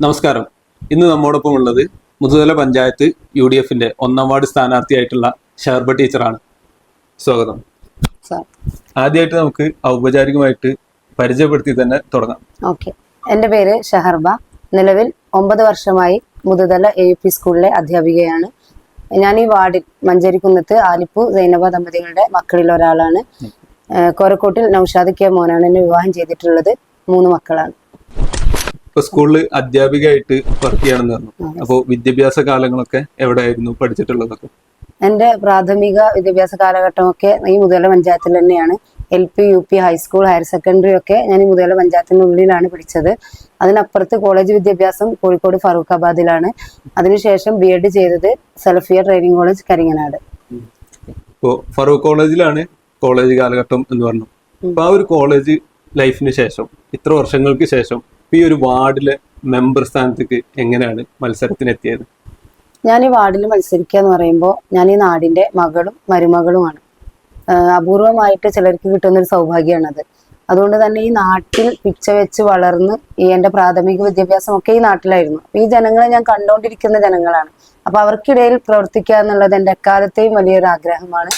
നമസ്കാരം. ഇന്ന് നമ്മോടൊപ്പം ഉള്ളത് മുതുതല പഞ്ചായത്ത് UDFന്റെ 1ാം വാർഡ് സ്ഥാനാർത്ഥിയായിട്ടുള്ള ഷഹർബ ടീച്ചറാണ്. സ്വാഗതം. ആദ്യമായിട്ട് നമുക്ക് ഔപചാരികമായിട്ട് പരിചയപ്പെടുത്തി തന്നെ തുടങ്ങാം. ഓക്കെ, എൻ്റെ പേര് ഷഹർബ. നിലവിൽ 9 വർഷമായി മുതുതല AUP സ്കൂളിലെ അധ്യാപികയാണ്. ഞാൻ ഈ വാർഡിൽ മഞ്ചേരിക്കുന്നത്ത് ആലിപ്പു സൈനബ ദമ്പതികളുടെ മക്കളിൽ ഒരാളാണ്. കോരക്കോട്ടിൽ നൗഷാദ് കെ മോനാണ് എന്നെ വിവാഹം ചെയ്തിട്ടുള്ളത്. 3 മക്കളാണ്. ഇപ്പൊ സ്കൂളിൽ അധ്യാപികയായിട്ട് വർക്ക് ചെയ്യണമെന്ന് പറഞ്ഞു. അപ്പോൾ വിദ്യാഭ്യാസ കാലങ്ങളൊക്കെ എവിടെയായിരുന്നു പഠിച്ചിട്ടുള്ളതൊക്കെ? എൻ്റെ പ്രാഥമിക വിദ്യാഭ്യാസ കാലഘട്ടമൊക്കെ ഈ മുതുതല പഞ്ചായത്തിൽ തന്നെയാണ്. LP UP high school higher secondary ഒക്കെ ഞാൻ ഈ മുതുതല പഞ്ചായത്തിനുള്ളിലാണ് പഠിച്ചത്. അതിനപ്പുറത്ത് കോളേജ് വിദ്യാഭ്യാസം കോഴിക്കോട് ഫറൂഖാബാദിലാണ്. അതിനുശേഷം BEd ചെയ്തത് സലഫിയ ട്രെയിനിങ് കോളേജ് കരിങ്ങനാട്. ഇപ്പോ ഫറൂഖ് കോളേജിലാണ് കോളേജ് കാലഘട്ടം എന്ന് പറഞ്ഞു. അപ്പൊ ആ ഒരു കോളേജ് ലൈഫിന് ശേഷം ഇത്ര വർഷങ്ങൾക്ക് ശേഷം ഈ ഒരു വാർഡിലെ മെമ്പർ സ്ഥാനത്തേക്ക് എങ്ങനെയാണ് മത്സരത്തിനെത്തിയത്? ഞാൻ ഈ വാർഡിൽ മത്സരിക്കുക എന്ന് പറയുമ്പോൾ ഞാൻ ഈ നാടിന്റെ മകളും മരുമകളുമാണ്. അപൂർവമായിട്ട് ചിലർക്ക് കിട്ടുന്ന ഒരു സൗഭാഗ്യമാണത്. അതുകൊണ്ട് തന്നെ ഈ നാട്ടിൽ പിച്ച വെച്ച് വളർന്ന് എൻ്റെ പ്രാഥമിക വിദ്യാഭ്യാസം ഒക്കെ ഈ നാട്ടിലായിരുന്നു. അപ്പൊ ഈ ജനങ്ങളെ ഞാൻ കണ്ടുകൊണ്ടിരിക്കുന്ന ജനങ്ങളാണ്. അപ്പൊ അവർക്കിടയിൽ പ്രവർത്തിക്കുക എന്നുള്ളത് എൻ്റെ എക്കാലത്തെയും വലിയൊരു ആഗ്രഹമാണ്.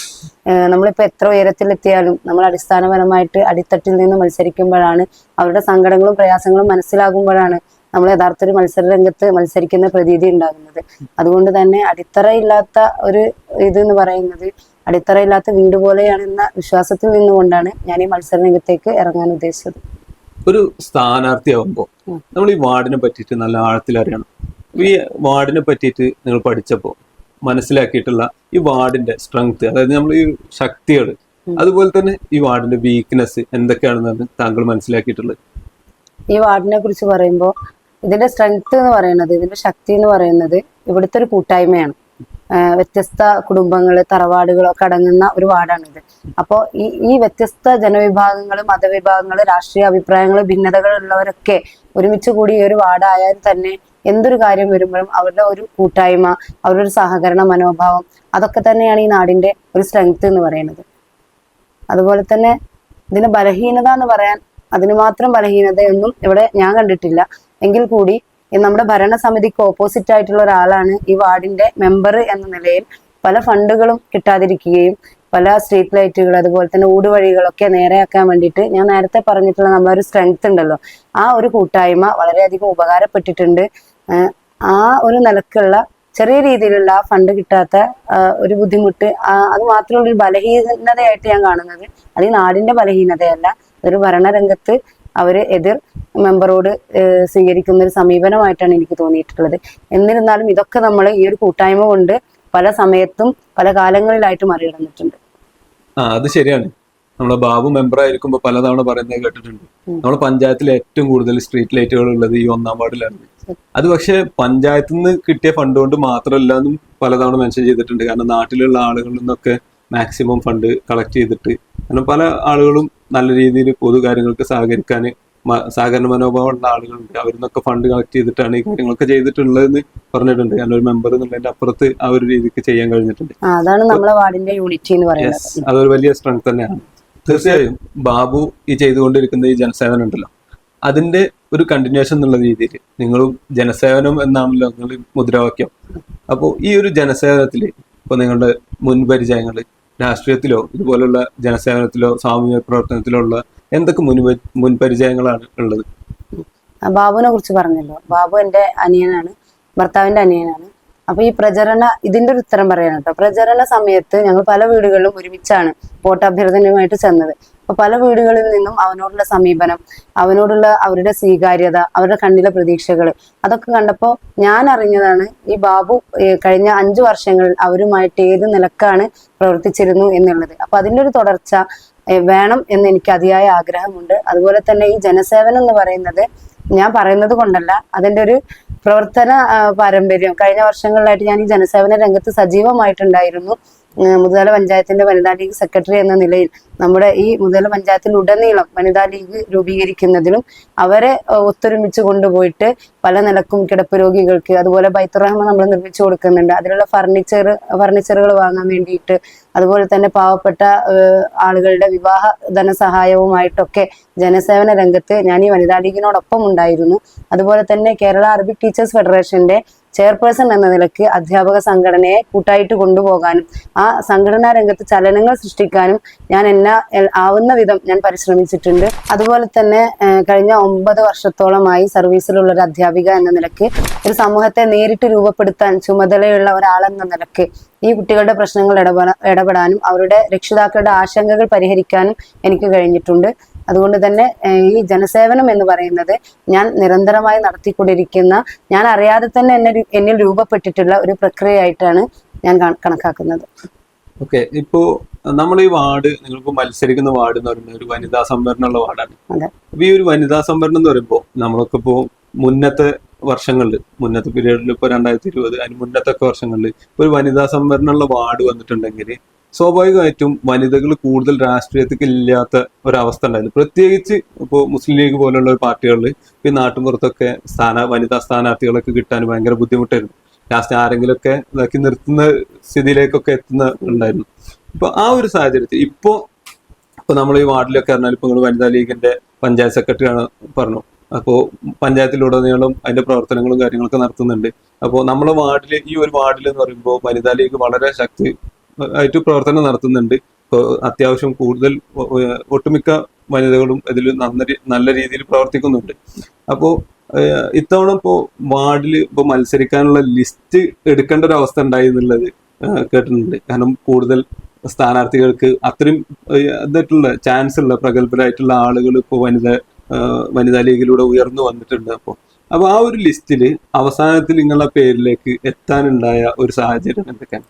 നമ്മളിപ്പോൾ എത്ര ഉയരത്തിലെത്തിയാലും നമ്മൾ അടിസ്ഥാനപരമായിട്ട് അടിത്തട്ടിൽ നിന്ന് മത്സരിക്കുമ്പോഴാണ് അവരുടെ സങ്കടങ്ങളും പ്രയാസങ്ങളും മനസ്സിലാകുമ്പോഴാണ് നമ്മൾ യഥാർത്ഥ ഒരു മത്സര രംഗത്ത് മത്സരിക്കുന്ന പ്രതീതി ഉണ്ടാകുന്നത്. അതുകൊണ്ട് തന്നെ അടിത്തറയില്ലാത്ത ഒരു എന്ന് പറയുന്നത് അടിത്തറയില്ലാത്ത വീട് പോലെയാണെന്ന വിശ്വാസത്തിൽ നിന്നുകൊണ്ടാണ് ഞാൻ ഈ മത്സര രംഗത്തേക്ക് ഇറങ്ങാൻ ഉദ്ദേശിച്ചത്. ഒരു സ്ഥാനാർത്ഥിയാവുമ്പോൾ നമ്മൾ ഈ വാർഡിനെ പറ്റിയിട്ട് നല്ല ആഴത്തിൽ അറിയണം. ഈ വാർഡിനെ പറ്റിയിട്ട് നിങ്ങൾ പഠിച്ചപ്പോൾ മനസ്സിലാക്കിയിട്ടുള്ള ഈ വാർഡിന്റെ സ്ട്രെങ്ത്, അതായത് നമ്മൾ ഈ ശക്തികൾ, അതുപോലെ തന്നെ ഈ വാർഡിന്റെ വീക്ക്നെസ് എന്തൊക്കെയാണെന്നാണ് താങ്കൾ മനസ്സിലാക്കിയിട്ടുള്ളത്? ഈ വാർഡിനെ കുറിച്ച് പറയുമ്പോൾ ഇതിന്റെ സ്ട്രെങ്ത് എന്ന് പറയുന്നത്, ഇതിന്റെ ശക്തി എന്ന് പറയുന്നത് ഇവിടുത്തെ ഒരു കൂട്ടായ്മയാണ്. വ്യത്യസ്ത കുടുംബങ്ങള് തറവാടുകളൊക്കെ അടങ്ങുന്ന ഒരു വാർഡാണിത്. അപ്പോൾ ഈ വ്യത്യസ്ത ജനവിഭാഗങ്ങള് മതവിഭാഗങ്ങള് രാഷ്ട്രീയ അഭിപ്രായങ്ങള് ഭിന്നതകളുള്ളവരൊക്കെ ഒരുമിച്ച് കൂടി ഈ ഒരു വാർഡായാലും തന്നെ എന്തൊരു കാര്യം വരുമ്പോഴും അവരുടെ ഒരു കൂട്ടായ്മ, അവരുടെ ഒരു സഹകരണ മനോഭാവം, അതൊക്കെ തന്നെയാണ് ഈ നാടിന്റെ ഒരു സ്ട്രെങ്ത് എന്ന് പറയുന്നത്. അതുപോലെ തന്നെ ഇതിന് ബലഹീനത എന്ന് പറയാൻ അതിന് മാത്രം ബലഹീനതയൊന്നും ഇവിടെ ഞാൻ കണ്ടിട്ടില്ല. എങ്കിൽ കൂടി നമ്മുടെ ഭരണസമിതിക്ക് ഓപ്പോസിറ്റ് ആയിട്ടുള്ള ഒരാളാണ് ഈ വാർഡിന്റെ മെമ്പർ എന്ന നിലയിൽ പല ഫണ്ടുകളും കിട്ടാതിരിക്കുകയും പല സ്ട്രീറ്റ് ലൈറ്റുകൾ അതുപോലെ തന്നെ ഊടുവഴികളൊക്കെ നേരെയാക്കാൻ വേണ്ടിയിട്ട് ഞാൻ നേരത്തെ പറഞ്ഞിട്ടുള്ള നമ്മളൊരു സ്ട്രെങ്ത് ഉണ്ടല്ലോ, ആ ഒരു കൂട്ടായ്മ വളരെയധികം ഉപകാരപ്പെട്ടിട്ടുണ്ട്. ആ ഒരു നിലക്കുള്ള ചെറിയ രീതിയിലുള്ള ആ ഫണ്ട് കിട്ടാത്ത ഒരു ബുദ്ധിമുട്ട്, അത് മാത്രമുള്ള ഒരു ബലഹീനതയായിട്ട് ഞാൻ കാണുന്നത്. അത് ഈ നാടിന്റെ ബലഹീനതയല്ല, അതൊരു ഭരണരംഗത്ത് അവര് എതിർ മെമ്പറോട് സ്വീകരിക്കുന്ന ഒരു സമീപനമായിട്ടാണ് എനിക്ക് തോന്നിയിട്ടുള്ളത്. എന്നിരുന്നാലും ഇതൊക്കെ നമ്മൾ ഈ ഒരു കൂട്ടായ്മ കൊണ്ട് പല സമയത്തും പല കാലങ്ങളിലായിട്ട് മറികടന്നിട്ടുണ്ട്. അത് ശരിയാണ്. നമ്മളെ ബാബു മെമ്പർ ആയിരിക്കുമ്പോൾ പലതവണ പറയുന്നത് കേട്ടിട്ടുണ്ട്. നമ്മുടെ പഞ്ചായത്തിൽ ഏറ്റവും കൂടുതൽ സ്ട്രീറ്റ് ലൈറ്റുകൾ ഉള്ളത് ഈ 1ാം വാർഡിലാണ്. അത് പക്ഷെ പഞ്ചായത്തിൽ നിന്ന് കിട്ടിയ ഫണ്ട് കൊണ്ട് മാത്രമല്ല എന്നും പലതവണ മെൻഷൻ ചെയ്തിട്ടുണ്ട്. കാരണം നാട്ടിലുള്ള ആളുകളിൽ നിന്നൊക്കെ മാക്സിമം ഫണ്ട് കളക്ട് ചെയ്തിട്ട്, കാരണം പല ആളുകളും നല്ല രീതിയിൽ പൊതുകാര്യങ്ങൾക്ക് സഹകരണ മനോഭാവമുള്ള ആളുകളുണ്ട്. അവരിന്നൊക്കെ ഫണ്ട് കളക്ട് ചെയ്തിട്ടാണ് ഈ കാര്യങ്ങളൊക്കെ ചെയ്തിട്ടുള്ളതെന്ന് പറഞ്ഞിട്ടുണ്ട്. കാരണം ഒരു മെമ്പർ എന്നുള്ളതിന്റെ അപ്പുറത്ത് ആ ഒരു രീതിക്ക് ചെയ്യാൻ കഴിഞ്ഞിട്ടുണ്ട്. അതാണ് നമ്മുടെ വാർഡിന്റെ യൂണിറ്റി എന്ന് പറയുന്നത്. അതൊരു വലിയ സ്ട്രെങ്ത് തന്നെയാണ്. തീർച്ചയായും ബാബു ഈ ചെയ്തുകൊണ്ടിരിക്കുന്ന ഈ ജനസേവനം ഉണ്ടല്ലോ, അതിന്റെ ഒരു കണ്ടിന്യൂഷൻ എന്നുള്ള രീതിയിൽ നിങ്ങളും ജനസേവനം എന്നാണല്ലോ നിങ്ങൾ മുദ്രാവാക്യം. അപ്പോൾ ഈ ഒരു ജനസേവനത്തിൽ ഇപ്പൊ നിങ്ങളുടെ മുൻപരിചയങ്ങൾ രാഷ്ട്രീയത്തിലോ ഇതുപോലുള്ള ജനസേവനത്തിലോ സാമൂഹിക പ്രവർത്തനത്തിലോ ഉള്ള എന്തൊക്കെ മുൻപരിചയങ്ങളാണ് ഉള്ളത്? ബാബുവിനെ കുറിച്ച് പറഞ്ഞല്ലോ. ബാബു എൻ്റെ അനിയനാണ്, ഭർത്താവിന്റെ അനിയനാണ്. അപ്പൊ ഈ ഇതിന്റെ ഒരു ഉത്തരം പറയാൻ കേട്ടോ. പ്രചരണ സമയത്ത് ഞങ്ങൾ പല വീടുകളിലും ഒരുമിച്ചാണ് വോട്ടഭ്യർത്ഥനയുമായിട്ട് ചെന്നത്. അപ്പൊ പല വീടുകളിൽ നിന്നും അവനോടുള്ള സമീപനം, അവനോടുള്ള അവരുടെ സ്വീകാര്യത, അവരുടെ കണ്ണിലെ പ്രതീക്ഷകൾ, അതൊക്കെ കണ്ടപ്പോൾ ഞാൻ അറിഞ്ഞതാണ് ഈ ബാബു കഴിഞ്ഞ 5 വർഷങ്ങളിൽ അവരുമായിട്ട് ഏത് നിലക്കാണ് പ്രവർത്തിച്ചിരുന്നു എന്നുള്ളത്. അപ്പൊ അതിൻ്റെ ഒരു തുടർച്ച വേണം എന്ന് എനിക്ക് അതിയായ ആഗ്രഹമുണ്ട്. അതുപോലെ തന്നെ ഈ ജനസേവനം എന്ന് പറയുന്നത് ഞാൻ പറയുന്നത് കൊണ്ടല്ല, അതിൻ്റെ ഒരു പ്രവർത്തന പാരമ്പര്യം കഴിഞ്ഞ വർഷങ്ങളിലായിട്ട് ഞാൻ ഈ ജനസേവന രംഗത്ത് സജീവമായിട്ടുണ്ടായിരുന്നു. മുതല പഞ്ചായത്തിന്റെ വനിതാ ലീഗ് സെക്രട്ടറി എന്ന നിലയിൽ നമ്മുടെ ഈ മുതല പഞ്ചായത്തിലുടനീളം വനിതാ ലീഗ് രൂപീകരിക്കുന്നതിലും അവരെ ഒത്തൊരുമിച്ച് കൊണ്ടുപോയിട്ട് പല നിലക്കും കിടപ്പ് രോഗികൾക്ക്, അതുപോലെ ബൈത്തുറഹ്മ നമ്മൾ നിർമ്മിച്ചു കൊടുക്കുന്നുണ്ട്, അതിലുള്ള ഫർണിച്ചറുകൾ വാങ്ങാൻ വേണ്ടിയിട്ട്, അതുപോലെ തന്നെ പാവപ്പെട്ട ആളുകളുടെ വിവാഹ ധനസഹായവുമായിട്ടൊക്കെ ജനസേവന രംഗത്ത് ഞാൻ ഈ വനിതാ ലീഗിനോടൊപ്പം ഉണ്ടായിരുന്നു. അതുപോലെ തന്നെ കേരള അറബിക് ടീച്ചേഴ്സ് ഫെഡറേഷന്റെ ചെയർപേഴ്സൺ എന്ന നിലയ്ക്ക് അധ്യാപക സംഘടനയെ കൂട്ടായിട്ട് കൊണ്ടുപോകാനും ആ സംഘടനാ രംഗത്ത് ചലനങ്ങൾ സൃഷ്ടിക്കാനും ഞാൻ ആവുന്ന വിധം ഞാൻ പരിശ്രമിച്ചിട്ടുണ്ട്. അതുപോലെ തന്നെ കഴിഞ്ഞ 9 വർഷത്തോളമായി സർവീസിലുള്ള ഒരു അധ്യാപിക എന്ന നിലയ്ക്ക് ഒരു സമൂഹത്തെ നേരിട്ട് രൂപപ്പെടുത്താൻ ചുമതലയുള്ള ഒരാളെന്ന നിലയ്ക്ക് ഈ കുട്ടികളുടെ പ്രശ്നങ്ങൾ ഇടപെടാനും അവരുടെ രക്ഷിതാക്കളുടെ ആശങ്കകൾ പരിഹരിക്കാനും എനിക്ക് കഴിഞ്ഞിട്ടുണ്ട്. അതുകൊണ്ട് തന്നെ ഈ ജനസേവനം എന്ന് പറയുന്നത് ഞാൻ നിരന്തരമായി നടത്തിക്കൊണ്ടിരിക്കുന്ന, ഞാൻ അറിയാതെ തന്നെ എന്നിൽ രൂപപ്പെട്ടിട്ടുള്ള ഒരു പ്രക്രിയയായിട്ടാണ് ഞാൻ കണക്കാക്കുന്നത്. ഓക്കെ, ഇപ്പോ നമ്മൾ ഈ വാർഡ്, നിങ്ങളിപ്പോ മത്സരിക്കുന്ന വാർഡ് എന്ന് പറയുന്നത് ഒരു വനിതാ സംവരണമുള്ള വാർഡാണ്. അപ്പൊ ഈ ഒരു വനിതാ സംവരണം എന്ന് പറയുമ്പോൾ നമ്മളൊക്കെ ഇപ്പോ മുന്നത്തെ പീരീഡിൽ ഇപ്പൊ 2020 അതിന് മുന്നത്തെ വർഷങ്ങളിൽ ഒരു വനിതാ സംവരണമുള്ള വാർഡ് വന്നിട്ടുണ്ടെങ്കിൽ സ്വാഭാവികമായിട്ടും വനിതകൾ കൂടുതൽ രാഷ്ട്രീയത്തിൽ ഇല്ലാത്ത ഒരവസ്ഥ ഉണ്ടായിരുന്നു. പ്രത്യേകിച്ച് ഇപ്പോൾ മുസ്ലിം ലീഗ് പോലുള്ള പാർട്ടികളിൽ ഈ നാട്ടുമ്പുറത്തൊക്കെ വനിതാ സ്ഥാനാർത്ഥികളൊക്കെ കിട്ടാൻ ഭയങ്കര ബുദ്ധിമുട്ടായിരുന്നു. ലാസ്റ്റ് ആരെങ്കിലുമൊക്കെ ഇതാക്കി നിർത്തുന്ന സ്ഥിതിയിലേക്കൊക്കെ ഉണ്ടായിരുന്നു. ഇപ്പൊ ആ ഒരു സാഹചര്യത്തിൽ ഇപ്പോ നമ്മൾ ഈ വാർഡിലൊക്കെ പറഞ്ഞാൽ ഇപ്പൊ നിങ്ങൾ വനിതാ ലീഗിന്റെ പഞ്ചായത്ത് സെക്രട്ടറി ആണ് പറഞ്ഞു. അപ്പോൾ പഞ്ചായത്തിലുടനീളം അതിന്റെ പ്രവർത്തനങ്ങളും കാര്യങ്ങളൊക്കെ നടത്തുന്നുണ്ട്. അപ്പോൾ നമ്മളെ വാർഡിൽ, ഈ ഒരു വാർഡിൽ എന്ന് പറയുമ്പോൾ വനിതാ ലീഗ് വളരെ ആയിട്ട് പ്രവർത്തനം നടത്തുന്നുണ്ട്. അത്യാവശ്യം കൂടുതൽ ഒട്ടുമിക്ക വനിതകളും ഇതിൽ നല്ല രീതിയിൽ പ്രവർത്തിക്കുന്നുണ്ട്. അപ്പോൾ ഇത്തവണ ഇപ്പോ വാർഡിൽ ഇപ്പൊ മത്സരിക്കാനുള്ള ലിസ്റ്റ് എടുക്കേണ്ട ഒരു അവസ്ഥ ഉണ്ടായി എന്നുള്ളത് കേട്ടിട്ടുണ്ട്. കാരണം കൂടുതൽ സ്ഥാനാർത്ഥികൾക്ക് അത്രയും ഇതായിട്ടുള്ള ചാൻസ് ഉള്ള പ്രഗത്ഭരായിട്ടുള്ള ആളുകൾ ഇപ്പോൾ വനിതാ ലീഗിലൂടെ ഉയർന്നു വന്നിട്ടുണ്ട്. അപ്പൊ ആ ഒരു ലിസ്റ്റില് അവസാനത്തിൽ നിങ്ങളുടെ പേരിലേക്ക് എത്താനുണ്ടായ ഒരു സാഹചര്യം എന്തൊക്കെയാണ്?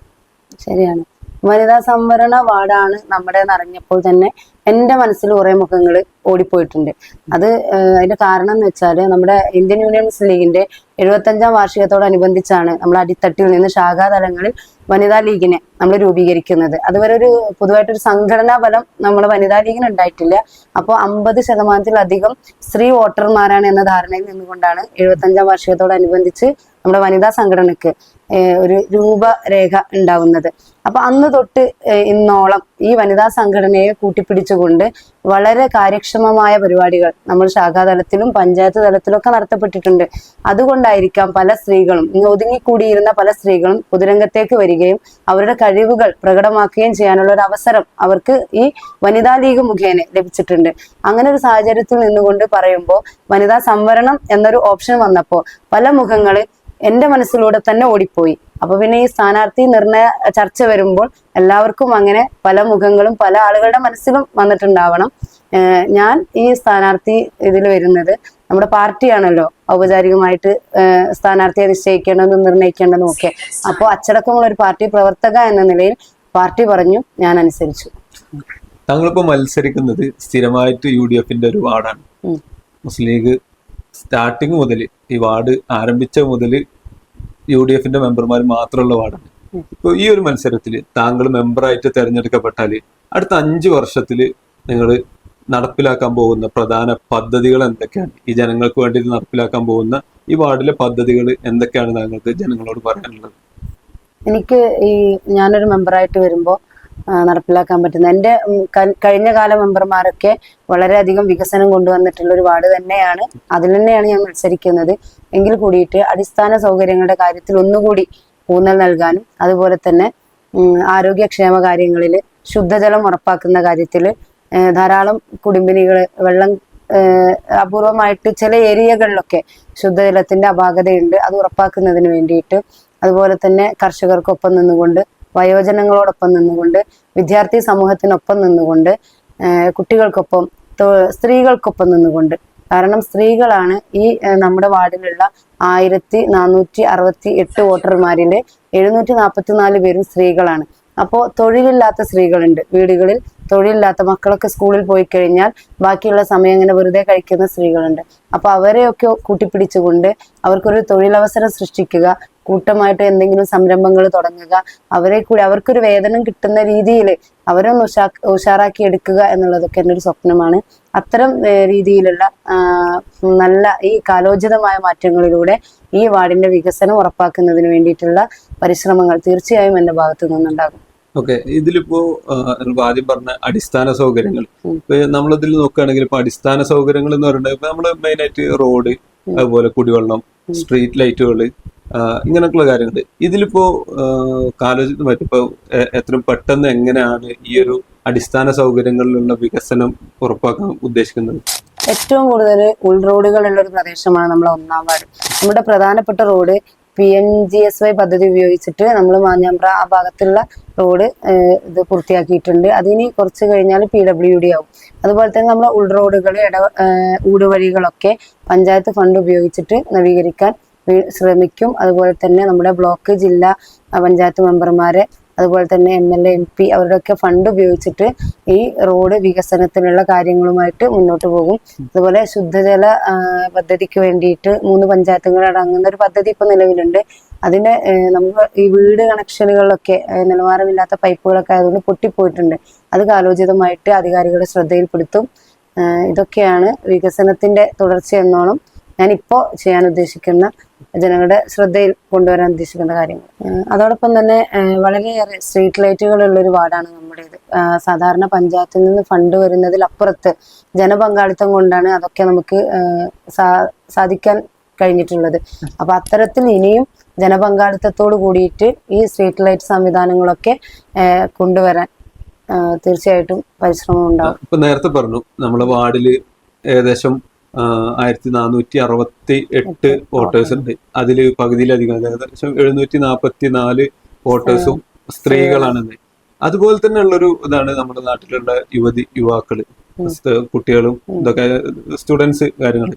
ശരിയാണ്, വനിതാ സംവരണ വാർഡാണ് നമ്മുടെ അറിഞ്ഞപ്പോൾ തന്നെ എൻ്റെ മനസ്സിൽ കുറെ മുഖങ്ങൾ ഓടിപ്പോയിട്ടുണ്ട്. അതിന്റെ കാരണം എന്ന് വെച്ചാൽ നമ്മുടെ ഇന്ത്യൻ യൂണിയൻ മുസ്ലിം ലീഗിന്റെ 75ാം വാർഷികത്തോടനുബന്ധിച്ചാണ് നമ്മൾ അടിത്തട്ടിൽ നിന്ന് ശാഖാതലങ്ങളിൽ വനിതാ ലീഗിനെ നമ്മൾ രൂപീകരിക്കുന്നത്. അതുവരെ പൊതുവായിട്ടൊരു സംഘടനാ ബലം നമ്മുടെ വനിതാ ലീഗിന് ഉണ്ടായിട്ടില്ല. അപ്പോൾ 50%-ലധികം സ്ത്രീ വോട്ടർമാരാണ് എന്ന ധാരണയിൽ നിന്നുകൊണ്ടാണ് 75ാം വാർഷികത്തോടനുബന്ധിച്ച് നമ്മുടെ വനിതാ സംഘടനയ്ക്ക് ഒരു രൂപരേഖ ഉണ്ടാവുന്നത്. അപ്പൊ അന്ന് തൊട്ട് ഇന്നോളം ഈ വനിതാ സംഘടനയെ കൂട്ടിപ്പിടിച്ചുകൊണ്ട് വളരെ കാര്യക്ഷമമായ പരിപാടികൾ നമ്മൾ ശാഖാതലത്തിലും പഞ്ചായത്ത് തലത്തിലൊക്കെ നടത്തപ്പെട്ടിട്ടുണ്ട്. അതുകൊണ്ടായിരിക്കാം പല സ്ത്രീകളും, ഒതുങ്ങിക്കൂടിയിരുന്ന പല സ്ത്രീകളും പൊതുരംഗത്തേക്ക് വരികയും അവരുടെ കഴിവുകൾ പ്രകടമാക്കുകയും ചെയ്യാനുള്ള ഒരു അവസരം അവർക്ക് ഈ വനിതാ ലീഗ് മുഖേന ലഭിച്ചിട്ടുണ്ട്. അങ്ങനെ ഒരു സാഹചര്യത്തിൽ നിന്നുകൊണ്ട് പറയുമ്പോൾ വനിതാ സംവരണം എന്നൊരു ഓപ്ഷൻ വന്നപ്പോൾ പല മുഖങ്ങള് എന്റെ മനസ്സിലൂടെ തന്നെ ഓടിപ്പോയി. അപ്പൊ പിന്നെ ഈ സ്ഥാനാർത്ഥി നിർണയ ചർച്ച വരുമ്പോൾ എല്ലാവർക്കും അങ്ങനെ പല മുഖങ്ങളും പല ആളുകളുടെ മനസ്സിലും വന്നിട്ടുണ്ടാവണം. ഞാൻ ഈ സ്ഥാനാർത്ഥി ഇതിൽ വരുന്നത് നമ്മുടെ പാർട്ടിയാണല്ലോ ഔപചാരികമായിട്ട് സ്ഥാനാർത്ഥിയെ നിശ്ചയിക്കേണ്ടതും നിർണയിക്കേണ്ടതും ഒക്കെ. അപ്പോൾ അച്ചടക്കമുള്ള ഒരു പാർട്ടി പ്രവർത്തക എന്ന നിലയിൽ പാർട്ടി പറഞ്ഞു, ഞാൻ അനുസരിച്ചു. താങ്കളിപ്പോ മത്സരിക്കുന്നത് സ്ഥിരമായിട്ട് UDF-ന്റെ ഒരു വാർഡാണ്. മുസ്ലിം ലീഗ് സ്റ്റാർട്ടിങ് മുതൽ, ഈ വാർഡ് ആരംഭിച്ച മുതൽ UDF-ന്റെ മെമ്പർമാർ മാത്രമുള്ള വാർഡാണ്. ഇപ്പൊ ഈ ഒരു മത്സരത്തിൽ താങ്കൾ മെമ്പറായിട്ട് തെരഞ്ഞെടുക്കപ്പെട്ടാൽ അടുത്ത 5 വർഷത്തിൽ നിങ്ങൾ നടപ്പിലാക്കാൻ പോകുന്ന പ്രധാന പദ്ധതികൾ എന്തൊക്കെയാണ്? ഈ ജനങ്ങൾക്ക് വേണ്ടി നടപ്പിലാക്കാൻ പോകുന്ന ഈ വാർഡിലെ പദ്ധതികൾ എന്തൊക്കെയാണ് താങ്കൾക്ക് ജനങ്ങളോട് പറയാനുള്ളത്? എനിക്ക് ഞാനൊരു മെമ്പറായിട്ട് വരുമ്പോൾ നടപ്പിലാക്കാൻ പറ്റുന്ന എൻ്റെ കഴിഞ്ഞ കാല മെമ്പർമാരൊക്കെ വളരെയധികം വികസനം കൊണ്ടുവന്നിട്ടുള്ള ഒരു വാർഡ് തന്നെയാണ്. അതിൽ തന്നെയാണ് ഞാൻ മത്സരിക്കുന്നത്. എങ്കിൽ കൂടിയിട്ട് അടിസ്ഥാന സൗകര്യങ്ങളുടെ കാര്യത്തിൽ ഒന്നുകൂടി ഊന്നൽ നൽകാനും, അതുപോലെ തന്നെ ആരോഗ്യക്ഷേമ കാര്യങ്ങളിൽ ശുദ്ധജലം ഉറപ്പാക്കുന്ന കാര്യത്തിൽ ധാരാളം കുടുംബിനികൾ വെള്ളം അപൂർവമായിട്ട് ചില ഏരിയകളിലൊക്കെ ശുദ്ധജലത്തിന്റെ അപാകതയുണ്ട്, അത് ഉറപ്പാക്കുന്നതിന് വേണ്ടിയിട്ട്, അതുപോലെ തന്നെ കർഷകർക്കൊപ്പം നിന്നുകൊണ്ട്, വയോജനങ്ങളോടൊപ്പം നിന്നുകൊണ്ട്, വിദ്യാർത്ഥി സമൂഹത്തിനൊപ്പം നിന്നുകൊണ്ട്, കുട്ടികൾക്കൊപ്പം, സ്ത്രീകൾക്കൊപ്പം നിന്നുകൊണ്ട്. കാരണം സ്ത്രീകളാണ് ഈ നമ്മുടെ വാർഡിലുള്ള 1468 വോട്ടർമാരിൽ 744 പേരും സ്ത്രീകളാണ്. അപ്പോൾ തൊഴിലില്ലാത്ത സ്ത്രീകളുണ്ട് വീടുകളിൽ, തൊഴിലില്ലാത്ത മക്കളൊക്കെ സ്കൂളിൽ പോയി കഴിഞ്ഞാൽ ബാക്കിയുള്ള സമയം ഇങ്ങനെ വെറുതെ കഴിക്കുന്ന സ്ത്രീകളുണ്ട്. അപ്പൊ അവരെയൊക്കെ കൂട്ടിപ്പിടിച്ചുകൊണ്ട് അവർക്കൊരു തൊഴിലവസരം സൃഷ്ടിക്കുക, കൂട്ടമായിട്ട് എന്തെങ്കിലും സംരംഭങ്ങൾ തുടങ്ങുക, അവരെ കൂടി അവർക്കൊരു വേതനം കിട്ടുന്ന രീതിയിൽ അവരൊന്ന് ഉഷാറാക്കി എടുക്കുക എന്നുള്ളതൊക്കെ എൻ്റെ ഒരു സ്വപ്നമാണ്. അത്തരം രീതിയിലുള്ള നല്ല ഈ കാലോചിതമായ മാറ്റങ്ങളിലൂടെ ഈ വാർഡിന്റെ വികസനം ഉറപ്പാക്കുന്നതിന് വേണ്ടിയിട്ടുള്ള പരിശ്രമങ്ങൾ തീർച്ചയായും എൻ്റെ ഭാഗത്തു നിന്നുണ്ടാകും. ഓക്കെ, ഇതിലിപ്പോ ആദ്യം പറഞ്ഞ അടിസ്ഥാന സൗകര്യങ്ങൾ, ഇപ്പൊ നമ്മളിതിൽ നോക്കുകയാണെങ്കിൽ ഇപ്പൊ അടിസ്ഥാന സൗകര്യങ്ങൾ എന്ന് പറയുന്നത് ഇപ്പൊ നമ്മള് മെയിൻ ആയിട്ട് റോഡ്, അതുപോലെ കുടിവെള്ളം, സ്ട്രീറ്റ് ലൈറ്റുകൾ, ഇങ്ങനെയൊക്കെയുള്ള കാര്യങ്ങൾ. ഇതിലിപ്പോ കാലോചിതമായിട്ട് ഇപ്പൊ എത്രയും പെട്ടെന്ന് എങ്ങനെയാണ് ഈ ഒരു അടിസ്ഥാന സൗകര്യങ്ങളിലുള്ള വികസനം ഉറപ്പാക്കാൻ ഉദ്ദേശിക്കുന്നത്? ഏറ്റവും കൂടുതൽ ഉൾറോഡുകളുള്ള ഒരു പ്രദേശമാണ് നമ്മളെ 1-ാം വാർഡ്. നമ്മുടെ പ്രധാനപ്പെട്ട റോഡ് PMGSY പദ്ധതി ഉപയോഗിച്ചിട്ട് നമ്മൾ മാഞ്ഞാമ്പ്ര ആ ഭാഗത്തുള്ള റോഡ് ഇത് പൂർത്തിയാക്കിയിട്ടുണ്ട്. അതിന് കുറച്ച് കഴിഞ്ഞാൽ PWD ആവും. അതുപോലെ തന്നെ നമ്മളെ ഉൾറോഡുകൾ, ഊടുവഴികളൊക്കെ പഞ്ചായത്ത് ഫണ്ട് ഉപയോഗിച്ചിട്ട് നവീകരിക്കാൻ ശ്രമിക്കും. അതുപോലെ തന്നെ നമ്മുടെ ബ്ലോക്ക്, ജില്ലാ പഞ്ചായത്ത് മെമ്പർമാരെ, അതുപോലെ തന്നെ MLA MP അവരുടെയൊക്കെ ഫണ്ട് ഉപയോഗിച്ചിട്ട് ഈ റോഡ് വികസനത്തിനുള്ള കാര്യങ്ങളുമായിട്ട് മുന്നോട്ട് പോകും. അതുപോലെ ശുദ്ധജല പദ്ധതിക്ക് വേണ്ടിയിട്ട് 3 പഞ്ചായത്തുകൾ അടങ്ങുന്ന ഒരു പദ്ധതി ഇപ്പൊ നിലവിലുണ്ട്. അതിന്റെ നമുക്ക് ഈ വീട് കണക്ഷനുകളിലൊക്കെ നിലവാരമില്ലാത്ത പൈപ്പുകളൊക്കെ ആയതുകൊണ്ട് പൊട്ടിപ്പോയിട്ടുണ്ട്. അത് കാലോചിതമായിട്ട് അധികാരികളുടെ ശ്രദ്ധയിൽപ്പെടുത്തും. ഇതൊക്കെയാണ് വികസനത്തിന്റെ തുടർച്ച എന്നോണം ഞാനിപ്പോ ചെയ്യാൻ ഉദ്ദേശിക്കുന്ന, ജനങ്ങളുടെ ശ്രദ്ധയിൽ കൊണ്ടുവരാൻ ഉദ്ദേശിക്കുന്ന കാര്യങ്ങൾ. അതോടൊപ്പം തന്നെ വളരെയേറെ സ്ട്രീറ്റ് ലൈറ്റുകളുള്ള ഒരു വാർഡാണ് നമ്മുടേത്. സാധാരണ പഞ്ചായത്തിൽ നിന്ന് ഫണ്ട് വരുന്നതിലപ്പുറത്ത് ജനപങ്കാളിത്തം കൊണ്ടാണ് അതൊക്കെ നമുക്ക് സാധിക്കാൻ കഴിഞ്ഞിട്ടുള്ളത്. അപ്പൊ അത്തരത്തിൽ ഇനിയും ജനപങ്കാളിത്തത്തോട് കൂടിയിട്ട് ഈ സ്ട്രീറ്റ് ലൈറ്റ് സംവിധാനങ്ങളൊക്കെ കൊണ്ടുവരാൻ തീർച്ചയായിട്ടും പരിശ്രമം ഉണ്ടാവും. ഇപ്പൊ നേരത്തെ പറഞ്ഞു നമ്മുടെ വാർഡില് ഏകദേശം 1468 വോട്ടേഴ്സ് ഉണ്ട്. അതില് പകുതിയിലധികം, ഏകദേശം 744 വോട്ടേഴ്സും സ്ത്രീകളാണെന്ന്. അതുപോലെ തന്നെ ഉള്ളൊരു ഇതാണ് നമ്മുടെ നാട്ടിലുള്ള യുവാക്കള്, കുട്ടികളും ഇതൊക്കെ സ്റ്റുഡൻസ് കാര്യങ്ങൾ.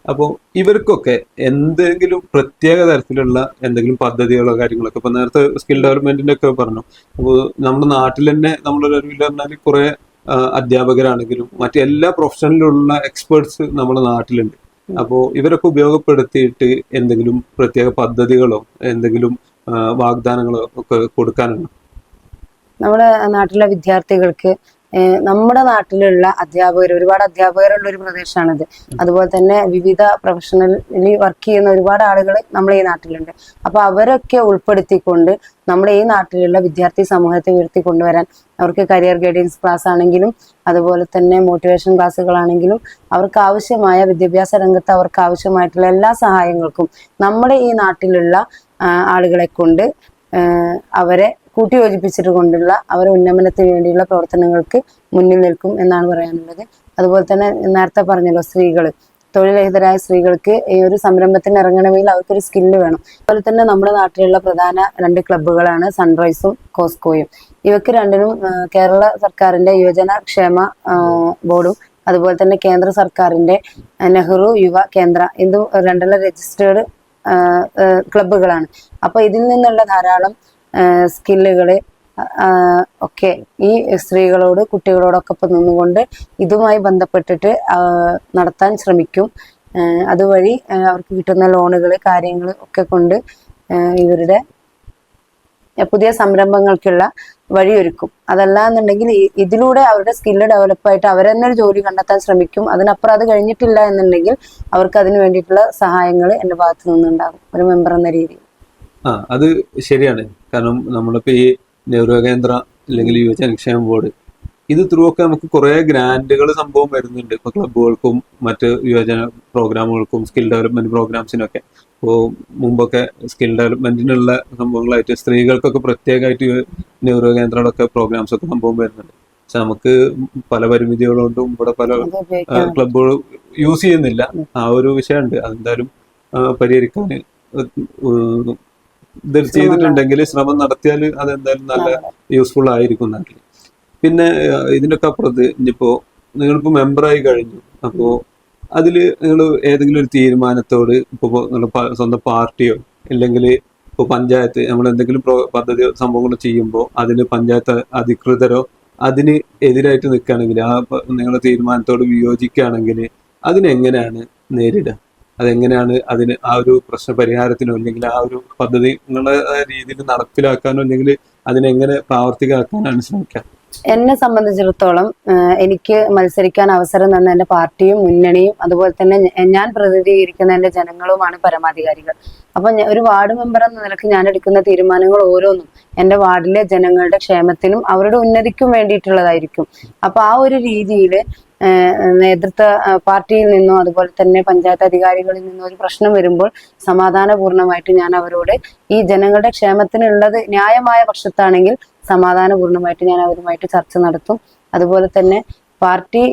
അപ്പോൾ ഇവർക്കൊക്കെ എന്തെങ്കിലും പ്രത്യേക തരത്തിലുള്ള എന്തെങ്കിലും പദ്ധതികളോ കാര്യങ്ങളൊക്കെ ഇപ്പൊ നേരത്തെ സ്കിൽ ഡെവലപ്മെന്റിന്റെ ഒക്കെ പറഞ്ഞു. അപ്പോൾ നമ്മുടെ നാട്ടിൽ തന്നെ നമ്മളൊരു പറഞ്ഞാൽ കുറെ അധ്യാപകരാണെങ്കിലും മറ്റെല്ലാ പ്രൊഫഷനിലുള്ള എക്സ്പേർട്സ് നമ്മുടെ നാട്ടിലുണ്ട്. അപ്പോൾ ഇവരൊക്കെ ഉപയോഗപ്പെടുത്തിയിട്ട് എന്തെങ്കിലും പ്രത്യേക പദ്ധതികളോ എന്തെങ്കിലും വാഗ്ദാനങ്ങളോ ഒക്കെ കൊടുക്കാനുണ്ടോ? നമ്മുടെ നാട്ടിലെ വിദ്യാർത്ഥികൾക്ക് നമ്മുടെ നാട്ടിലുള്ള ഒരുപാട് അധ്യാപകരുള്ള ഒരു പ്രദേശമാണിത്. അതുപോലെ തന്നെ വിവിധ പ്രൊഫഷണലി വർക്ക് ചെയ്യുന്ന ഒരുപാട് ആളുകൾ നമ്മുടെ ഈ നാട്ടിലുണ്ട്. അപ്പൊ അവരൊക്കെ ഉൾപ്പെടുത്തിക്കൊണ്ട് നമ്മുടെ ഈ നാട്ടിലുള്ള വിദ്യാർത്ഥി സമൂഹത്തെ ഉയർത്തിക്കൊണ്ടുവരാൻ അവർക്ക് കരിയർ ഗൈഡൻസ് ക്ലാസ് ആണെങ്കിലും അതുപോലെ തന്നെ മോട്ടിവേഷൻ ക്ലാസ്സുകളാണെങ്കിലും അവർക്ക് ആവശ്യമായ വിദ്യാഭ്യാസ രംഗത്ത് അവർക്ക് ആവശ്യമായിട്ടുള്ള എല്ലാ സഹായങ്ങൾക്കും നമ്മുടെ ഈ നാട്ടിലുള്ള ആളുകളെ കൊണ്ട് അവരെ കൂട്ടിയോജിപ്പിച്ചിട്ട് കൊണ്ടുള്ള അവരുടെ ഉന്നമനത്തിന് വേണ്ടിയുള്ള പ്രവർത്തനങ്ങൾക്ക് മുന്നിൽ നിൽക്കും എന്നാണ് പറയാനുള്ളത്. അതുപോലെ തന്നെ നേരത്തെ പറഞ്ഞല്ലോ, തൊഴിൽരഹിതരായ സ്ത്രീകൾക്ക് ഈ ഒരു സംരംഭത്തിന് ഇറങ്ങണമെങ്കിൽ അവർക്കൊരു സ്കില്ല് വേണം. അതുപോലെ തന്നെ നമ്മുടെ നാട്ടിലുള്ള പ്രധാന 2 ക്ലബ്ബുകളാണ് സൺറൈസും കോസ്കോയും. ഇവയ്ക്ക് രണ്ടിനും കേരള സർക്കാരിന്റെ യുവജന ക്ഷേമ ബോർഡും അതുപോലെ തന്നെ കേന്ദ്ര സർക്കാരിന്റെ നെഹ്റു യുവ കേന്ദ്ര ഇതും 2 രജിസ്റ്റേർഡ് ക്ലബ്ബുകളാണ്. അപ്പൊ ഇതിൽ നിന്നുള്ള ധാരാളം സ്കില്ലുകള് ഒക്കെ ഈ സ്ത്രീകളോട് കുട്ടികളോടൊക്കെ ഒപ്പം നിന്നുകൊണ്ട് ഇതുമായി ബന്ധപ്പെട്ടിട്ട് നടത്താൻ ശ്രമിക്കും. അതുവഴി അവർക്ക് കിട്ടുന്ന ലോണുകൾ കാര്യങ്ങൾ ഒക്കെ കൊണ്ട് ഇവരുടെ പുതിയ സംരംഭങ്ങൾക്കുള്ള വഴിയൊരുക്കും. അതല്ല എന്നുണ്ടെങ്കിൽ ഇതിലൂടെ അവരുടെ സ്കില്ല് ഡെവലപ്പായിട്ട് അവരെന്നെ ഒരു ജോലി കണ്ടെത്താൻ ശ്രമിക്കും. അതിനപ്പുറം അത് കഴിഞ്ഞിട്ടില്ല എന്നുണ്ടെങ്കിൽ അവർക്ക് അതിന് വേണ്ടിയിട്ടുള്ള സഹായങ്ങൾ എൻ്റെ ഭാഗത്തു നിന്നുണ്ടാകും ഒരു മെമ്പർ എന്ന രീതിയിൽ. അത് ശരിയാണ്. കാരണം നമ്മളിപ്പോ ഈ നെഹ്റു കേന്ദ്ര അല്ലെങ്കിൽ യുവജനക്ഷേമ ബോർഡ് ഇത് ത്രൂ ഒക്കെ നമുക്ക് കുറെ ഗ്രാൻഡുകൾ സംഭവം വരുന്നുണ്ട്. ഇപ്പൊ ക്ലബുകൾക്കും മറ്റ് യുവജന പ്രോഗ്രാമുകൾക്കും സ്കിൽ ഡെവലപ്മെന്റ് പ്രോഗ്രാംസിനൊക്കെ. ഇപ്പോൾ മുമ്പൊക്കെ സ്കിൽ ഡെവലപ്മെന്റിനുള്ള സംഭവങ്ങളായിട്ട് സ്ത്രീകൾക്കൊക്കെ പ്രത്യേകമായിട്ട് നെഹ്റു കേന്ദ്രങ്ങളൊക്കെ പ്രോഗ്രാംസ് ഒക്കെ സംഭവം വരുന്നുണ്ട്. പക്ഷെ നമുക്ക് പല പരിമിതികളുകൊണ്ടും ഇവിടെ പല ക്ലബുകൾ യൂസ് ചെയ്യുന്നില്ല. ആ ഒരു വിഷയമുണ്ട്. അതെന്തായാലും പരിഹരിക്കാൻ ഇത് ചെയ്തിട്ടുണ്ടെങ്കിൽ, ശ്രമം നടത്തിയാൽ അതെന്തായാലും നല്ല യൂസ്ഫുൾ ആയിരിക്കും നാട്ടിൽ. പിന്നെ ഇതിനൊക്കെ അപ്പുറത്ത് ഇനിയിപ്പോ നിങ്ങളിപ്പോ മെമ്പറായി കഴിഞ്ഞു, അപ്പോ അതില് നിങ്ങൾ ഏതെങ്കിലും ഒരു തീരുമാനത്തോട് ഇപ്പൊ സ്വന്തം പാർട്ടിയോ അല്ലെങ്കിൽ ഇപ്പൊ പഞ്ചായത്ത് നമ്മൾ എന്തെങ്കിലും പദ്ധതി സംഭവങ്ങൾ ചെയ്യുമ്പോൾ അതിന് പഞ്ചായത്ത് അധികൃതരോ അതിന് എതിരായിട്ട് നിൽക്കുകയാണെങ്കിൽ, ആ നിങ്ങളുടെ തീരുമാനത്തോട് വിയോജിക്കുകയാണെങ്കിൽ അതിനെങ്ങനെയാണ് നേരിടുക? അതെങ്ങനെയാണ് അതിന് ആ ഒരു പ്രശ്ന പരിഹാരത്തിനോ അല്ലെങ്കിൽ ആ ഒരു പദ്ധതി നിങ്ങളുടെ രീതിയിൽ നടപ്പിലാക്കാനോ അല്ലെങ്കിൽ അതിനെങ്ങനെ പ്രാവർത്തികമാക്കാനാണ് ശ്രമിക്കുക? എന്നെ സംബന്ധിച്ചിടത്തോളം എനിക്ക് മത്സരിക്കാൻ അവസരം തന്ന എന്റെ പാർട്ടിയും മുന്നണിയും അതുപോലെ തന്നെ ഞാൻ പ്രതിനിധീകരിക്കുന്ന എന്റെ ജനങ്ങളുമാണ് പരമാധികാരികൾ. അപ്പൊ ഒരു വാർഡ് മെമ്പർ എന്ന നിലയ്ക്ക് ഞാൻ എടുക്കുന്ന തീരുമാനങ്ങൾ ഓരോന്നും എന്റെ വാർഡിലെ ജനങ്ങളുടെ ക്ഷേമത്തിനും അവരുടെ ഉന്നതിക്കും വേണ്ടിയിട്ടുള്ളതായിരിക്കും. അപ്പൊ ആ ഒരു രീതിയിൽ നേതൃത്വ പാർട്ടിയിൽ നിന്നോ അതുപോലെ തന്നെ പഞ്ചായത്ത് അധികാരികളിൽ നിന്നോ ഒരു പ്രശ്നം വരുമ്പോൾ സമാധാനപൂർണമായിട്ട് ഞാൻ അവരോട് ഈ ജനങ്ങളുടെ ക്ഷേമത്തിനുള്ളത് ന്യായമായ പക്ഷത്താണെങ്കിൽ സമാധാനപൂർണമായിട്ട് ഞാൻ അവരുമായിട്ട് ചർച്ച നടത്തും. അതുപോലെ തന്നെ പാർട്ടി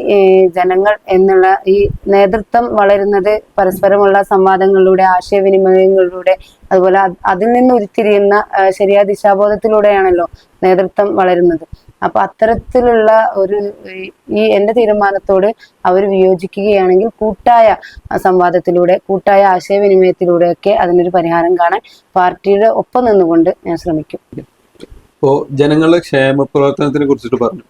ജനങ്ങൾ എന്നുള്ള ഈ നേതൃത്വം വളരുന്നത് പരസ്പരമുള്ള സംവാദങ്ങളിലൂടെ, ആശയവിനിമയങ്ങളിലൂടെ, അതുപോലെ അതിൽ നിന്ന് ഉരുത്തിരിയുന്ന ശരിയായ ദിശാബോധത്തിലൂടെയാണല്ലോ നേതൃത്വം വളരുന്നത്. അപ്പൊ അത്തരത്തിലുള്ള ഈ എന്റെ തീരുമാനത്തോട് അവർ വിയോജിക്കുകയാണെങ്കിൽ കൂട്ടായ സംവാദത്തിലൂടെ, കൂട്ടായ ആശയവിനിമയത്തിലൂടെയൊക്കെ അതിനൊരു പരിഹാരം കാണാൻ പാർട്ടിയുടെ ഒപ്പം നിന്നുകൊണ്ട് ഞാൻ ശ്രമിക്കും. ഇപ്പോ ജനങ്ങളുടെ ക്ഷേമ പ്രവർത്തനത്തിനെ കുറിച്ചിട്ട് പറഞ്ഞു.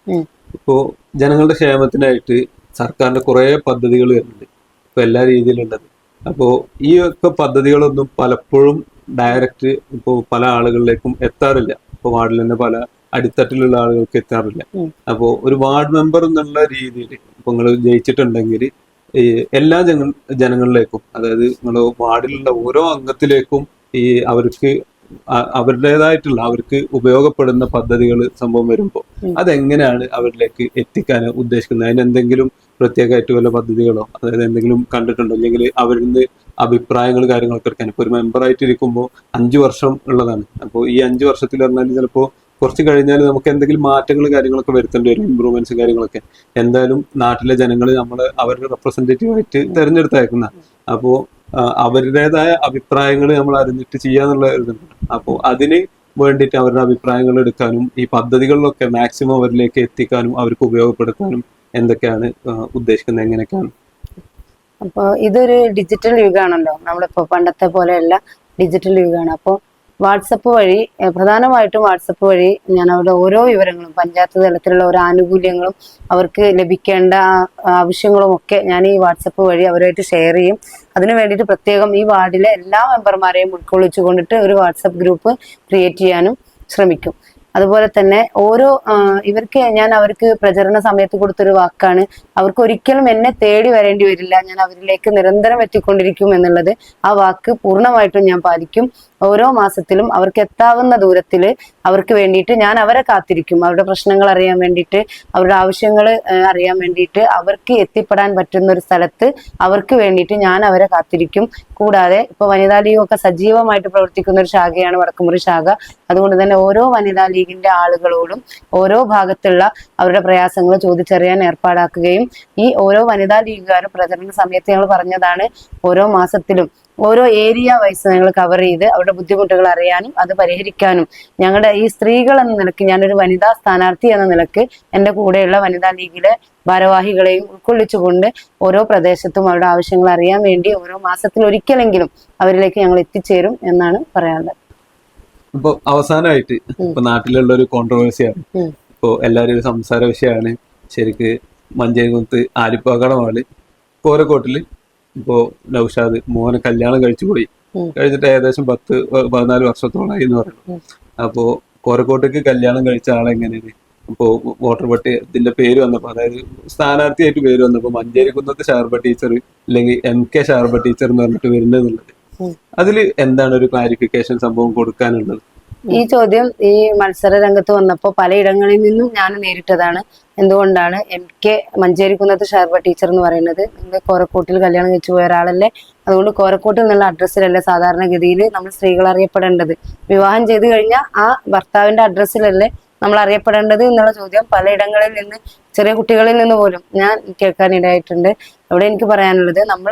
ഇപ്പോ ജനങ്ങളുടെ ക്ഷേമത്തിനായിട്ട് സർക്കാരിന്റെ കുറെ പദ്ധതികൾ വരുന്നുണ്ട്, ഇപ്പൊ എല്ലാ രീതിയിലുള്ളത്. അപ്പോ ഈ ഒക്കെ പദ്ധതികളൊന്നും പലപ്പോഴും ഡയറക്റ്റ് ഇപ്പോൾ പല ആളുകളിലേക്കും എത്താറില്ല. ഇപ്പൊ വാർഡിൽ തന്നെ പല അടിത്തട്ടിലുള്ള ആളുകൾക്ക് എത്താറില്ല. അപ്പോ ഒരു വാർഡ് മെമ്പർ എന്നുള്ള രീതിയിൽ ഇപ്പൊ നിങ്ങൾ ജയിച്ചിട്ടുണ്ടെങ്കിൽ ഈ എല്ലാ ജനങ്ങളിലേക്കും, അതായത് നിങ്ങൾ വാർഡിലുള്ള ഓരോ അംഗത്തിലേക്കും ഈ അവർക്ക് അവരുടേതായിട്ടുള്ള അവർക്ക് ഉപയോഗപ്പെടുന്ന പദ്ധതികൾ സംഭവം വരുമ്പോൾ അതെങ്ങനെയാണ് അവരിലേക്ക് എത്തിക്കാൻ ഉദ്ദേശിക്കുന്നത്? അതിനെന്തെങ്കിലും പ്രത്യേകമായിട്ട് വല്ല പദ്ധതികളോ അതായത് എന്തെങ്കിലും കണ്ടിട്ടുണ്ടോ? അല്ലെങ്കിൽ അവരിൽ നിന്ന് അഭിപ്രായങ്ങൾ കാര്യങ്ങളൊക്കെ എടുക്കാൻ. ഇപ്പൊ ഒരു മെമ്പറായിട്ട് ഇരിക്കുമ്പോൾ 5 വർഷം ഉള്ളതാണ്. അപ്പോൾ ഈ 5 വർഷത്തിൽ പറഞ്ഞാൽ ചിലപ്പോൾ കുറച്ച് കഴിഞ്ഞാൽ നമുക്ക് എന്തെങ്കിലും മാറ്റങ്ങൾ കാര്യങ്ങളൊക്കെ വരുത്തേണ്ടി വരും, ഇമ്പ്രൂവ്മെന്റ്സ് കാര്യങ്ങളൊക്കെ. എന്തായാലും നാട്ടിലെ ജനങ്ങൾ നമ്മൾ അവരുടെ റെപ്രസെന്റേറ്റീവ് ആയിട്ട് തെരഞ്ഞെടുത്തയക്കുന്ന, അപ്പോൾ അവരുടേതായ അഭിപ്രായങ്ങൾ നമ്മൾ അറിഞ്ഞിട്ട് ചെയ്യാന്നുള്ള ഇതുണ്ട്. അപ്പോൾ അതിന് വേണ്ടിയിട്ട് അവരുടെ അഭിപ്രായങ്ങൾ എടുക്കാനും ഈ പദ്ധതികളിലൊക്കെ മാക്സിമം അവരിലേക്ക് എത്തിക്കാനും അവർക്ക് ഉപയോഗപ്പെടുത്താനും എന്തൊക്കെയാണ് ഉദ്ദേശിക്കുന്നത്, എങ്ങനെയൊക്കെയാണ്? അപ്പോൾ ഇതൊരു ഡിജിറ്റൽ യുഗമാണല്ലോ, നമ്മളിപ്പോൾ പണ്ടത്തെ പോലെയല്ല, ഡിജിറ്റൽ യുഗമാണ്. അപ്പോൾ വാട്സപ്പ് വഴി, പ്രധാനമായിട്ടും വാട്സപ്പ് വഴി ഞാൻ അവരുടെ ഓരോ വിവരങ്ങളും, പഞ്ചായത്ത് തലത്തിലുള്ള ഓരോ ആനുകൂല്യങ്ങളും അവർക്ക് ലഭിക്കേണ്ട ആവശ്യങ്ങളും ഒക്കെ ഞാൻ ഈ വാട്സപ്പ് വഴി അവരുമായിട്ട് ഷെയർ ചെയ്യും. അതിനു വേണ്ടിയിട്ട് പ്രത്യേകം ഈ വാർഡിലെ എല്ലാ മെമ്പർമാരെയും ഉൾക്കൊള്ളിച്ചു കൊണ്ടിട്ട് ഒരു വാട്സപ്പ് ഗ്രൂപ്പ് ക്രിയേറ്റ് ചെയ്യാനും ശ്രമിക്കും. അതുപോലെ തന്നെ അവർക്ക് പ്രചരണ സമയത്ത് കൊടുത്തൊരു വാക്കാണ്, അവർക്ക് ഒരിക്കലും എന്നെ തേടി വരേണ്ടി വരില്ല, ഞാൻ അവരിലേക്ക് നിരന്തരം എത്തിക്കൊണ്ടിരിക്കും എന്നുള്ളത്. ആ വാക്ക് പൂർണ്ണമായിട്ടും ഞാൻ പാലിക്കും. ഓരോ മാസത്തിലും അവർക്ക് എത്താവുന്ന ദൂരത്തിൽ അവർക്ക് വേണ്ടിയിട്ട് ഞാൻ അവരെ കാത്തിരിക്കും. അവരുടെ പ്രശ്നങ്ങൾ അറിയാൻ വേണ്ടിയിട്ട്, അവരുടെ ആവശ്യങ്ങൾ അറിയാൻ വേണ്ടിയിട്ട്, അവർക്ക് എത്തിപ്പെടാൻ പറ്റുന്ന ഒരു സ്ഥലത്ത് അവർക്ക് വേണ്ടിയിട്ട് ഞാൻ അവരെ കാത്തിരിക്കും. കൂടാതെ ഇപ്പൊ വനിതാ ലീഗൊക്കെ സജീവമായിട്ട് പ്രവർത്തിക്കുന്ന ഒരു ശാഖയാണ് വടക്കുമുറി ശാഖ. അതുകൊണ്ട് തന്നെ ഓരോ വനിതാ ലീഗിന്റെ ആളുകളോടും ഓരോ ഭാഗത്തുള്ള അവരുടെ പ്രയാസങ്ങൾ ചോദിച്ചറിയാൻ ഏർപ്പാടാക്കുകയും ഈ ഓരോ വനിതാ ലീഗുകാരും പ്രചരണ സമയത്ത് ഞങ്ങൾ പറഞ്ഞതാണ്, ഓരോ മാസത്തിലും ഓരോ ഏരിയ വൈസ് ഞങ്ങൾ കവർ ചെയ്ത് അവരുടെ ബുദ്ധിമുട്ടുകൾ അറിയാനും അത് പരിഹരിക്കാനും ഞങ്ങളുടെ ഈ സ്ത്രീകൾ എന്ന നിലയ്ക്ക്, ഞാനൊരു വനിതാ സ്ഥാനാർത്ഥി എന്ന നിലയ്ക്ക് എൻ്റെ കൂടെയുള്ള വനിതാ ലീഗിലെ ഭാരവാഹികളെയും ഉൾക്കൊള്ളിച്ചുകൊണ്ട് ഓരോ പ്രദേശത്തും അവരുടെ ആവശ്യങ്ങൾ അറിയാൻ വേണ്ടി ഓരോ മാസത്തിൽ ഒരിക്കലെങ്കിലും അവരിലേക്ക് ഞങ്ങൾ എത്തിച്ചേരും എന്നാണ് പറയാനുള്ളത്. ഇപ്പൊ അവസാനമായിട്ട് ഇപ്പൊ നാട്ടിലുള്ള ഒരു കോൺട്രവേഴ്സിയാണ്, ഇപ്പൊ എല്ലാവരും ഒരു സംസാര വിഷയമാണ് ശരിക്ക് മഞ്ചേരികുന്നത്ത് ആലിപ്പാക്കടമാണ് കോരക്കോട്ടില് ഇപ്പോ നൗഷാദ് മോനെ കല്യാണം കഴിച്ചു പോയി, കഴിഞ്ഞിട്ട് ഏകദേശം 10-14 വർഷത്തോളമായി എന്ന് പറയുന്നു. അപ്പോ കോരക്കോട്ടേക്ക് കല്യാണം കഴിച്ച ആളെങ്ങനെയാണ് ഇപ്പോ വോട്ടർ പട്ടികത്തിന്റെ പേര് വന്നപ്പോ, അതായത് സ്ഥാനാർത്ഥിയായിട്ട് പേര് വന്നപ്പോ മഞ്ചേരികുന്നത്ത് ഷാർബ ടീച്ചർ അല്ലെങ്കിൽ MK ഷാർബ ടീച്ചർ എന്ന് പറഞ്ഞിട്ട് വരുന്നതെന്നുള്ളത്, അതില് എന്താണ് ഒരു ക്ലാരിഫിക്കേഷൻ സംഭവം കൊടുക്കാനുള്ളത്? ഈ ചോദ്യം ഈ മത്സര രംഗത്ത് വന്നപ്പോൾ പലയിടങ്ങളിൽ നിന്നും ഞാൻ നേരിട്ടതാണ്. എന്തുകൊണ്ടാണ് MK മഞ്ചേരികുന്നത്ത് ഷാർബ ടീച്ചർ എന്ന് പറയുന്നത്? നിങ്ങൾ കോരക്കോട്ടിൽ കല്യാണം കഴിച്ചു പോയ ഒരാളല്ലേ, അതുകൊണ്ട് കോരക്കോട്ടിൽ നിന്നുള്ള അഡ്രസ്സിലല്ലേ സാധാരണഗതിയിൽ നമ്മൾ സ്ത്രീകൾ അറിയപ്പെടേണ്ടത്? വിവാഹം ചെയ്തു കഴിഞ്ഞാൽ ആ ഭർത്താവിന്റെ അഡ്രസ്സിലല്ലേ നമ്മൾ അറിയപ്പെടേണ്ടത് എന്നുള്ള ചോദ്യം പലയിടങ്ങളിൽ നിന്ന്, ചെറിയ കുട്ടികളിൽ നിന്ന് പോലും ഞാൻ കേൾക്കാനിടയായിട്ടുണ്ട്. അവിടെ എനിക്ക് പറയാനുള്ളത്, നമ്മൾ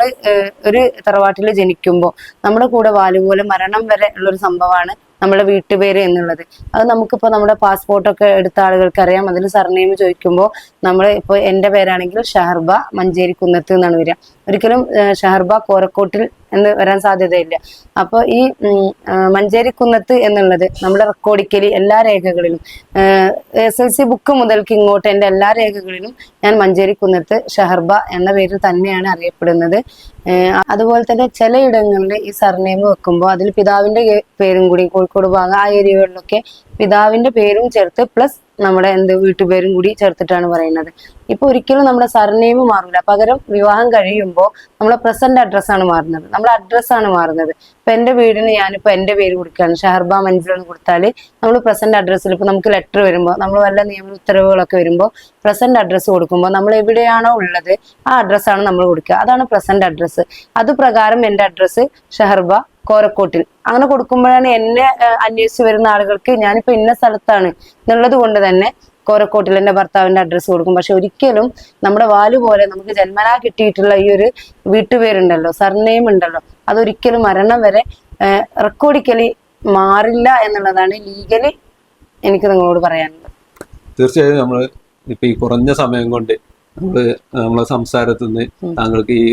ഒരു തറവാട്ടിൽ ജനിക്കുമ്പോൾ നമ്മുടെ കൂടെ വാലുപോലെ മരണം വരെ ഉള്ളൊരു സംഭവമാണ് നമ്മുടെ വീട്ടുപേര് എന്നുള്ളത്. അത് നമുക്കിപ്പോൾ നമ്മുടെ പാസ്പോർട്ടൊക്കെ എടുത്ത ആളുകൾക്ക് അറിയാം. അതിൽ സർനെയിം ചോദിക്കുമ്പോൾ നമ്മൾ ഇപ്പോൾ എൻ്റെ പേരാണെങ്കിൽ ഷഹർബ മഞ്ചേരിക്കുന്നത്ത് എന്നാണ് വരിക. ഒരിക്കലും ഷഹർബ കോരക്കോട്ടിൽ എന്ന് വരാൻ സാധ്യതയില്ല. അപ്പോൾ ഈ മഞ്ചേരിക്കുന്നത്ത് എന്നുള്ളത് നമ്മുടെ റെക്കോർഡിക്കലി എല്ലാ രേഖകളിലും SLC ബുക്ക് മുതൽക്ക് ഇങ്ങോട്ട് എൻ്റെ എല്ലാ രേഖകളിലും ഞാൻ മഞ്ചേരിക്കുന്നത്ത് ഷഹർബ എന്ന പേരിൽ തന്നെയാണ് അറിയപ്പെടുന്നത്. അതുപോലെ തന്നെ ചിലയിടങ്ങളിൽ ഈ സർനെയിം വെക്കുമ്പോൾ അതിൽ പിതാവിന്റെ പേരും കൂടി, കോഴിക്കോട് ഭാഗം ആ ഏരിയകളിലൊക്കെ പിതാവിന്റെ പേരും ചേർത്ത് പ്ലസ് നമ്മുടെ വീട്ടുപേരും കൂടി ചേർത്തിട്ടാണ് പറയുന്നത്. ഇപ്പൊ ഒരിക്കലും നമ്മുടെ സർനെയിം മാറില്ല. പകരം വിവാഹം കഴിയുമ്പോൾ നമ്മളെ പ്രസന്റ് അഡ്രസ്സാണ് മാറുന്നത്, നമ്മുടെ അഡ്രസ്സാണ് മാറുന്നത്. ഇപ്പൊ എന്റെ വീടിന് ഞാനിപ്പോ എന്റെ പേര് കൊടുക്കുകയാണ്, ഷഹർബ മഞ്ചേരി എന്ന് കൊടുത്താൽ നമ്മൾ പ്രസന്റ് അഡ്രസ്സിൽ ഇപ്പൊ നമുക്ക് ലെറ്റർ വരുമ്പോൾ, നമ്മൾ വല്ല നിയമ ഉത്തരവുകളൊക്കെ വരുമ്പോൾ പ്രസന്റ് അഡ്രസ്സ് കൊടുക്കുമ്പോൾ നമ്മൾ എവിടെയാണോ ഉള്ളത് ആ അഡ്രസ്സാണ് നമ്മൾ കൊടുക്കുക. അതാണ് പ്രസന്റ് അഡ്രസ്സ്. അത് പ്രകാരം എന്റെ അഡ്രസ്സ് ഷഹർബ കോരക്കോട്ടിൽ അങ്ങനെ കൊടുക്കുമ്പോഴാണ് എന്നെ അന്വേഷിച്ച് വരുന്ന ആളുകൾക്ക് ഞാനിപ്പോ ഇന്ന സ്ഥലത്താണ് എന്നുള്ളത് കൊണ്ട് തന്നെ കോരക്കോട്ടിൽ എൻ്റെ ഭർത്താവിന്റെ അഡ്രസ്സ് കൊടുക്കും. പക്ഷെ ഒരിക്കലും നമ്മുടെ വാല് പോലെ നമുക്ക് ജന്മനാ കിട്ടിയിട്ടുള്ള ഈ ഒരു വീട്ടുപേരുണ്ടല്ലോ, സർനെയിം ഉണ്ടല്ലോ, അതൊരിക്കലും മരണം വരെ റെക്കോർഡിക്കലി മാറില്ല എന്നുള്ളതാണ് ലീഗലി എനിക്ക് നിങ്ങളോട് പറയാനുള്ളത്. തീർച്ചയായും നമ്മൾ ഇപ്പൊ ഈ കുറഞ്ഞ സമയം കൊണ്ട് നമ്മളെ സംസാരത്തിൽ നിന്ന് താങ്കൾക്ക് ഈ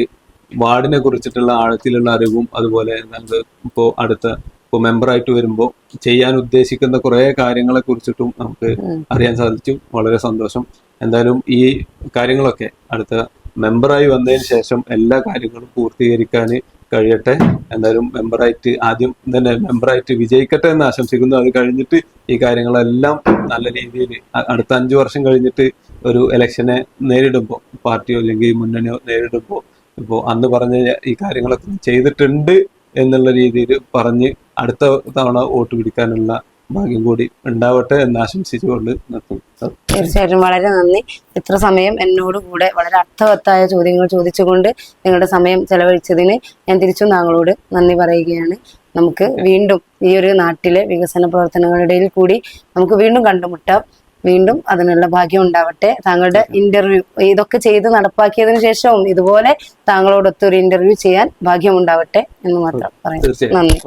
വാർഡിനെ കുറിച്ചിട്ടുള്ള ആഴത്തിലുള്ള അറിവും അതുപോലെ നമുക്ക് ഇപ്പോൾ മെമ്പറായിട്ട് വരുമ്പോൾ ചെയ്യാൻ ഉദ്ദേശിക്കുന്ന കുറെ കാര്യങ്ങളെ കുറിച്ചിട്ടും നമുക്ക് അറിയാൻ സാധിച്ചു. വളരെ സന്തോഷം. എന്തായാലും ഈ കാര്യങ്ങളൊക്കെ അടുത്ത മെമ്പറായി വന്നതിന് ശേഷം എല്ലാ കാര്യങ്ങളും പൂർത്തീകരിക്കാൻ കഴിയട്ടെ. എന്തായാലും ആദ്യം തന്നെ മെമ്പറായിട്ട് വിജയിക്കട്ടെ എന്ന് ആശംസിക്കുന്നു. അത് കഴിഞ്ഞിട്ട് ഈ കാര്യങ്ങളെല്ലാം നല്ല രീതിയിൽ അടുത്ത 5 വർഷം കഴിഞ്ഞിട്ട് ഒരു ഇലക്ഷനെ നേരിടുമ്പോൾ, പാർട്ടിയോ അല്ലെങ്കിൽ മുന്നണിയോ നേരിടുമ്പോൾ ഇപ്പോൾ അന്ന് പറഞ്ഞ ഈ കാര്യങ്ങളൊക്കെ ചെയ്തിട്ടുണ്ട് എന്നുള്ള രീതിയിൽ പറഞ്ഞ് അടുത്ത തവണ വോട്ട് പിടിക്കാനുള്ള ഭാഗ്യം കൂടി ഉണ്ടാവട്ടെ എന്ന് ആശംസിച്ചുകൊണ്ട് നിർത്തും. തീർച്ചയായിട്ടും വളരെ നന്ദി. ഇത്ര സമയം എന്നോട് കൂടെ വളരെ അർത്ഥവത്തായ ചോദ്യങ്ങൾ ചോദിച്ചുകൊണ്ട് നിങ്ങളുടെ സമയം ചെലവഴിച്ചതിന് ഞാൻ തിരിച്ചും താങ്കളോട് നന്ദി പറയുകയാണ്. നമുക്ക് വീണ്ടും ഈ ഒരു നാട്ടിലെ വികസന പ്രവർത്തനങ്ങളുടെ കൂടി നമുക്ക് വീണ്ടും കണ്ടുമുട്ടാം. വീണ്ടും അതിനുള്ള ഭാഗ്യം ഉണ്ടാവട്ടെ. താങ്കളുടെ ഇന്റർവ്യൂ ഇതൊക്കെ ചെയ്ത് നടപ്പാക്കിയതിനു ശേഷവും ഇതുപോലെ താങ്കളോടൊത്തൊരു ഇന്റർവ്യൂ ചെയ്യാൻ ഭാഗ്യം ഉണ്ടാവട്ടെ എന്ന് മാത്രം പറയാം. നന്ദി.